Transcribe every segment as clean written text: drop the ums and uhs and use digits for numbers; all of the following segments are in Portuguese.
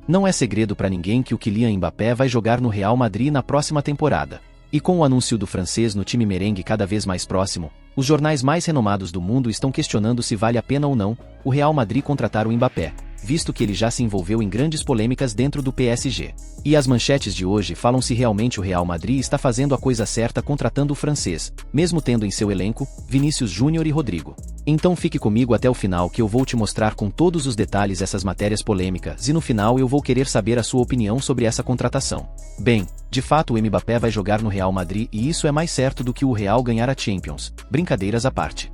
Não é segredo para ninguém que o Kylian Mbappé vai jogar no Real Madrid na próxima temporada. E com o anúncio do francês no time merengue cada vez mais próximo, os jornais mais renomados do mundo estão questionando se vale a pena ou não o Real Madrid contratar o Mbappé, visto que ele já se envolveu em grandes polêmicas dentro do PSG. E as manchetes de hoje falam se realmente o Real Madrid está fazendo a coisa certa contratando o francês, mesmo tendo em seu elenco Vinícius Júnior e Rodrigo. Então fique comigo até o final que eu vou te mostrar com todos os detalhes essas matérias polêmicas e no final eu vou querer saber a sua opinião sobre essa contratação. Bem, de fato o Mbappé vai jogar no Real Madrid e isso é mais certo do que o Real ganhar a Champions, brincadeiras à parte.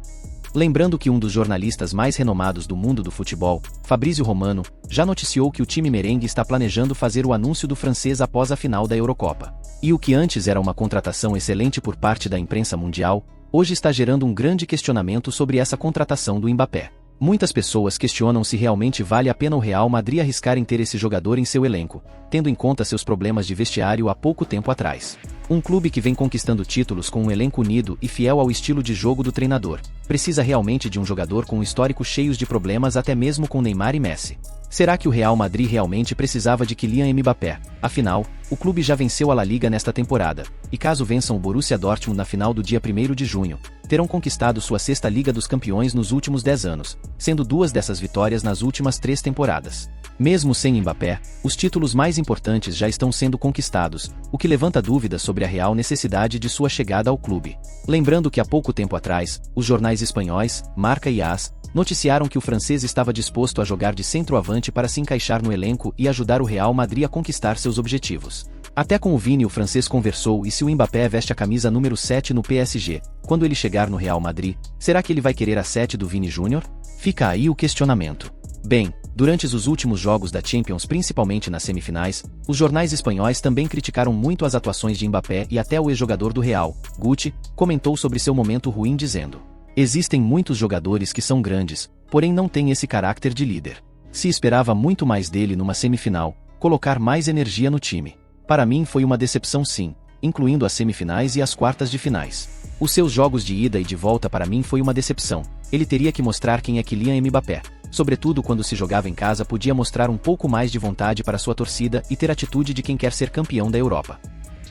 Lembrando que um dos jornalistas mais renomados do mundo do futebol, Fabrizio Romano, já noticiou que o time merengue está planejando fazer o anúncio do francês após a final da Eurocopa. E o que antes era uma contratação excelente por parte da imprensa mundial, hoje está gerando um grande questionamento sobre essa contratação do Mbappé. Muitas pessoas questionam se realmente vale a pena o Real Madrid arriscar em ter esse jogador em seu elenco, tendo em conta seus problemas de vestiário há pouco tempo atrás. Um clube que vem conquistando títulos com um elenco unido e fiel ao estilo de jogo do treinador, precisa realmente de um jogador com um histórico cheio de problemas até mesmo com Neymar e Messi. Será que o Real Madrid realmente precisava de Kylian Mbappé? Afinal, o clube já venceu a La Liga nesta temporada, e caso vençam o Borussia Dortmund na final do dia 1º de junho, terão conquistado sua 6ª Liga dos Campeões nos últimos 10 anos, sendo 2 dessas vitórias nas últimas 3 temporadas. Mesmo sem Mbappé, os títulos mais importantes já estão sendo conquistados, o que levanta dúvidas sobre a real necessidade de sua chegada ao clube. Lembrando que há pouco tempo atrás, os jornais espanhóis, Marca e AS, noticiaram que o francês estava disposto a jogar de centroavante para se encaixar no elenco e ajudar o Real Madrid a conquistar seus objetivos. Até com o Vini o francês conversou e se o Mbappé veste a camisa número 7 no PSG, quando ele chegar no Real Madrid, será que ele vai querer a 7 do Vini Júnior? Fica aí o questionamento. Bem, durante os últimos jogos da Champions, principalmente nas semifinais, os jornais espanhóis também criticaram muito as atuações de Mbappé e até o ex-jogador do Real, Guti, comentou sobre seu momento ruim dizendo: "Existem muitos jogadores que são grandes, porém não têm esse caráter de líder. Se esperava muito mais dele numa semifinal, colocar mais energia no time. Para mim foi uma decepção sim, incluindo as semifinais e as quartas de finais. Os seus jogos de ida e de volta para mim foi uma decepção. Ele teria que mostrar quem é Kylian Mbappé. Sobretudo quando se jogava em casa podia mostrar um pouco mais de vontade para sua torcida e ter atitude de quem quer ser campeão da Europa.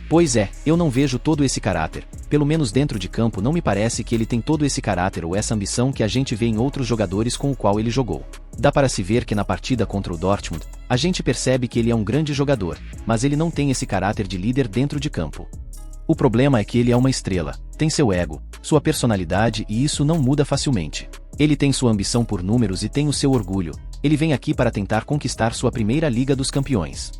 Pois é, eu não vejo todo esse caráter, pelo menos dentro de campo não me parece que ele tem todo esse caráter ou essa ambição que a gente vê em outros jogadores com o qual ele jogou. Dá para se ver que na partida contra o Dortmund, a gente percebe que ele é um grande jogador, mas ele não tem esse caráter de líder dentro de campo. O problema é que ele é uma estrela, tem seu ego, sua personalidade e isso não muda facilmente. Ele tem sua ambição por números e tem o seu orgulho, ele vem aqui para tentar conquistar sua primeira Liga dos Campeões.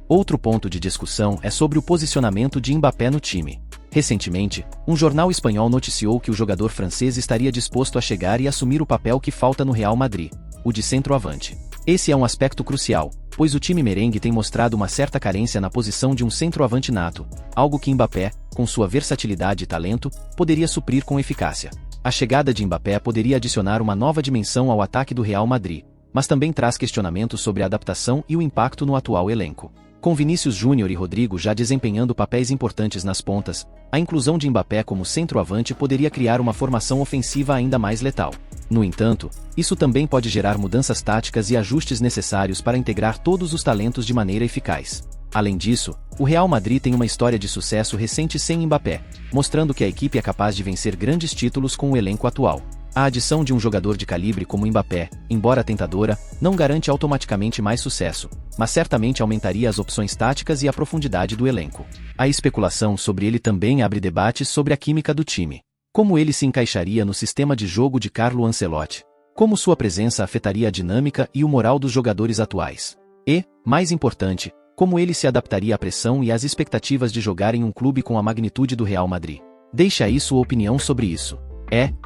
Outro ponto de discussão é sobre o posicionamento de Mbappé no time. Recentemente, um jornal espanhol noticiou que o jogador francês estaria disposto a chegar e assumir o papel que falta no Real Madrid, o de centroavante. Esse é um aspecto crucial, pois o time merengue tem mostrado uma certa carência na posição de um centroavante nato, algo que Mbappé, com sua versatilidade e talento, poderia suprir com eficácia. A chegada de Mbappé poderia adicionar uma nova dimensão ao ataque do Real Madrid, mas também traz questionamentos sobre a adaptação e o impacto no atual elenco. Com Vinícius Júnior e Rodrigo já desempenhando papéis importantes nas pontas, a inclusão de Mbappé como centroavante poderia criar uma formação ofensiva ainda mais letal. No entanto, isso também pode gerar mudanças táticas e ajustes necessários para integrar todos os talentos de maneira eficaz. Além disso, o Real Madrid tem uma história de sucesso recente sem Mbappé, mostrando que a equipe é capaz de vencer grandes títulos com o elenco atual. A adição de um jogador de calibre como Mbappé, embora tentadora, não garante automaticamente mais sucesso, mas certamente aumentaria as opções táticas e a profundidade do elenco. A especulação sobre ele também abre debates sobre a química do time. Como ele se encaixaria no sistema de jogo de Carlo Ancelotti? Como sua presença afetaria a dinâmica e o moral dos jogadores atuais? E, mais importante, como ele se adaptaria à pressão e às expectativas de jogar em um clube com a magnitude do Real Madrid? Deixe aí sua opinião sobre isso.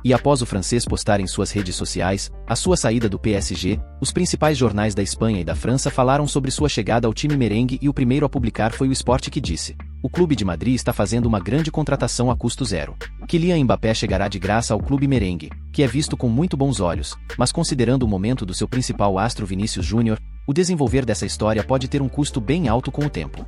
E após o francês postar em suas redes sociais a sua saída do PSG, os principais jornais da Espanha e da França falaram sobre sua chegada ao time merengue e o primeiro a publicar foi o Sport que disse: "O clube de Madrid está fazendo uma grande contratação a custo zero. Kylian Mbappé chegará de graça ao clube merengue, que é visto com muito bons olhos, mas considerando o momento do seu principal astro Vinícius Júnior, o desenvolver dessa história pode ter um custo bem alto com o tempo."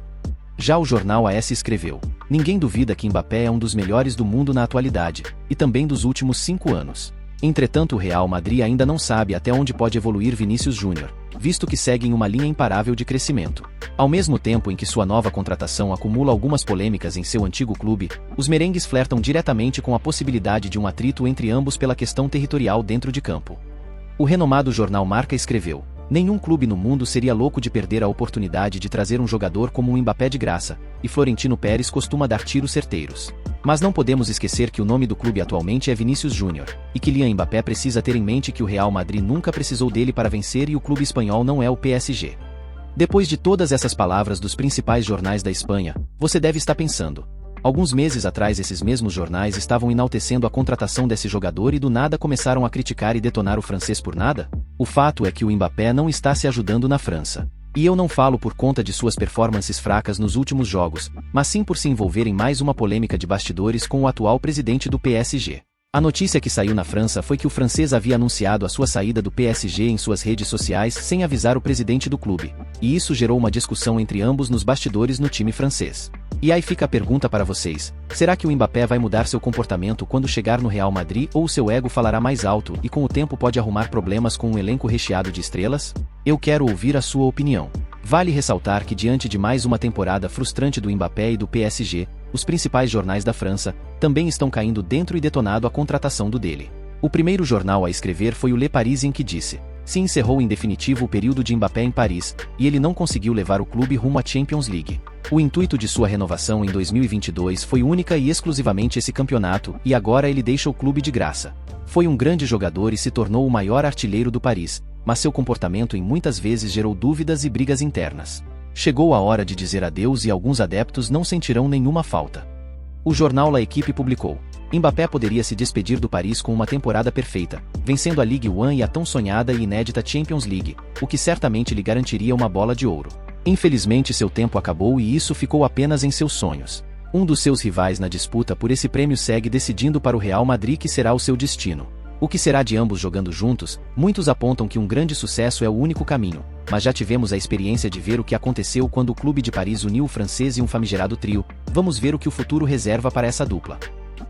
Já o jornal AS escreveu: "Ninguém duvida que Mbappé é um dos melhores do mundo na atualidade, e também dos últimos 5 anos. Entretanto, o Real Madrid ainda não sabe até onde pode evoluir Vinícius Júnior, visto que segue em uma linha imparável de crescimento. Ao mesmo tempo em que sua nova contratação acumula algumas polêmicas em seu antigo clube, os merengues flertam diretamente com a possibilidade de um atrito entre ambos pela questão territorial dentro de campo. O renomado jornal Marca escreveu: nenhum clube no mundo seria louco de perder a oportunidade de trazer um jogador como o Mbappé de graça, e Florentino Pérez costuma dar tiros certeiros. Mas não podemos esquecer que o nome do clube atualmente é Vinícius Júnior, e que Kylian Mbappé precisa ter em mente que o Real Madrid nunca precisou dele para vencer e o clube espanhol não é o PSG. Depois de todas essas palavras dos principais jornais da Espanha, você deve estar pensando: alguns meses atrás esses mesmos jornais estavam enaltecendo a contratação desse jogador e do nada começaram a criticar e detonar o francês por nada? O fato é que o Mbappé não está se ajudando na França. E eu não falo por conta de suas performances fracas nos últimos jogos, mas sim por se envolver em mais uma polêmica de bastidores com o atual presidente do PSG. A notícia que saiu na França foi que o francês havia anunciado a sua saída do PSG em suas redes sociais sem avisar o presidente do clube, e isso gerou uma discussão entre ambos nos bastidores no time francês. E aí fica a pergunta para vocês: será que o Mbappé vai mudar seu comportamento quando chegar no Real Madrid ou seu ego falará mais alto e com o tempo pode arrumar problemas com um elenco recheado de estrelas? Eu quero ouvir a sua opinião. Vale ressaltar que diante de mais uma temporada frustrante do Mbappé e do PSG, os principais jornais da França também estão caindo dentro e detonado a contratação do dele. O primeiro jornal a escrever foi o Le Parisien, que disse: se encerrou em definitivo o período de Mbappé em Paris, e ele não conseguiu levar o clube rumo à Champions League. O intuito de sua renovação em 2022 foi única e exclusivamente esse campeonato, e agora ele deixa o clube de graça. Foi um grande jogador e se tornou o maior artilheiro do Paris, mas seu comportamento em muitas vezes gerou dúvidas e brigas internas. Chegou a hora de dizer adeus e alguns adeptos não sentirão nenhuma falta. O jornal La Équipe publicou: Mbappé poderia se despedir do Paris com uma temporada perfeita, vencendo a Ligue 1 e a tão sonhada e inédita Champions League, o que certamente lhe garantiria uma bola de ouro. Infelizmente seu tempo acabou e isso ficou apenas em seus sonhos. Um dos seus rivais na disputa por esse prêmio segue decidindo para o Real Madrid que será o seu destino. O que será de ambos jogando juntos? Muitos apontam que um grande sucesso é o único caminho, mas já tivemos a experiência de ver o que aconteceu quando o clube de Paris uniu o francês e um famigerado trio. Vamos ver o que o futuro reserva para essa dupla.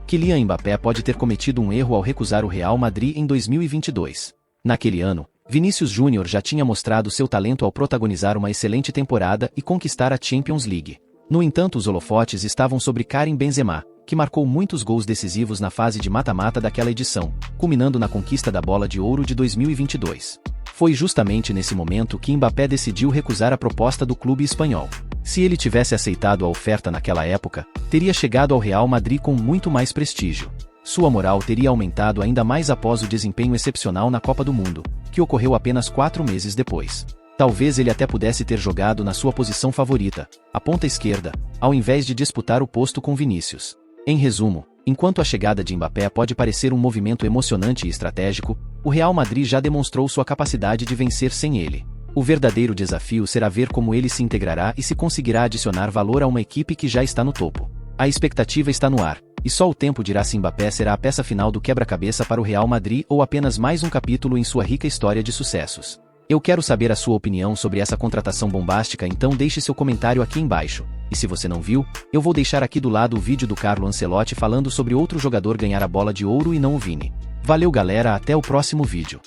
Kylian Mbappé pode ter cometido um erro ao recusar o Real Madrid em 2022. Naquele ano, Vinícius Júnior já tinha mostrado seu talento ao protagonizar uma excelente temporada e conquistar a Champions League. No entanto, os holofotes estavam sobre Karim Benzema, que marcou muitos gols decisivos na fase de mata-mata daquela edição, culminando na conquista da Bola de Ouro de 2022. Foi justamente nesse momento que Mbappé decidiu recusar a proposta do clube espanhol. Se ele tivesse aceitado a oferta naquela época, teria chegado ao Real Madrid com muito mais prestígio. Sua moral teria aumentado ainda mais após o desempenho excepcional na Copa do Mundo, que ocorreu apenas 4 meses depois. Talvez ele até pudesse ter jogado na sua posição favorita, a ponta esquerda, ao invés de disputar o posto com Vinícius. Em resumo, enquanto a chegada de Mbappé pode parecer um movimento emocionante e estratégico, o Real Madrid já demonstrou sua capacidade de vencer sem ele. O verdadeiro desafio será ver como ele se integrará e se conseguirá adicionar valor a uma equipe que já está no topo. A expectativa está no ar, e só o tempo dirá se Mbappé será a peça final do quebra-cabeça para o Real Madrid ou apenas mais um capítulo em sua rica história de sucessos. Eu quero saber a sua opinião sobre essa contratação bombástica, então deixe seu comentário aqui embaixo. E se você não viu, eu vou deixar aqui do lado o vídeo do Carlo Ancelotti falando sobre outro jogador ganhar a Bola de Ouro e não o Vini. Valeu galera, até o próximo vídeo.